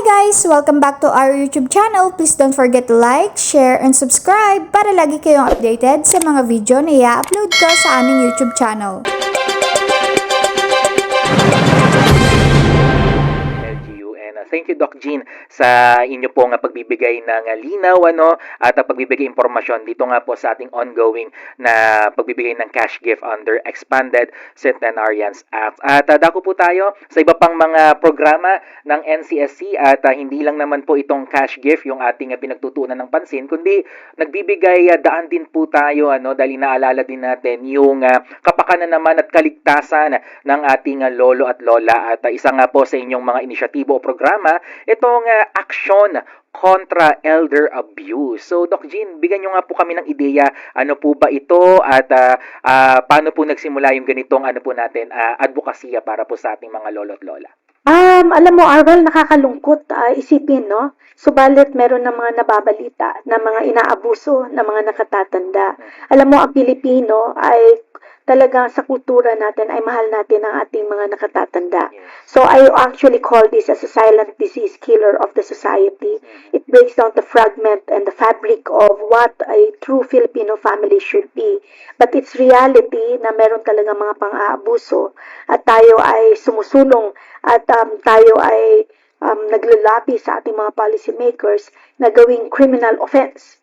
Hi guys! Welcome back to our YouTube channel. Please don't forget to like, share, and subscribe para lagi kayong updated sa mga video na i-upload ko sa aming YouTube channel. Thank you, Doc Jean, sa inyo pong pagbibigay ng linaw at pagbibigay impormasyon dito nga po sa ating ongoing na pagbibigay ng cash gift under Expanded Centenarians Act. At dako po tayo sa iba pang mga programa ng NCSC at hindi lang naman po itong cash gift yung ating pinagtutuunan ng pansin, kundi nagbibigay daan din po tayo dahil naalala din natin yung kapakanan naman at kaligtasan ng ating lolo at lola at isa nga po sa inyong mga inisyatibo o programa itong aksyon kontra elder abuse. So, Doc Jean, bigyan nyo nga po kami ng ideya, ano po ba ito at paano po nagsimula yung ganitong advokasya para po sa ating mga lolo at lola? Alam mo, Arvel, nakakalungkot isipin, no? Subalit meron ng mga nababalita na mga inaabuso ng mga nakatatanda. Alam mo, ang Pilipino ay talagang sa kultura natin ay mahal natin ang ating mga nakatatanda. So I actually call this as a silent disease killer of the society. It breaks down the fragment and the fabric of what a true Filipino family should be. But it's reality na meron talaga mga pang-aabuso at tayo ay sumusulong at tayo ay naglalabi sa ating mga policymakers na gawing criminal offense.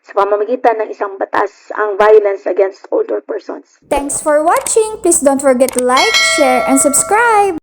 Sa pamamagitan ng isang batas ang violence against older persons. Thanks for watching! Please don't forget to like, share, and subscribe!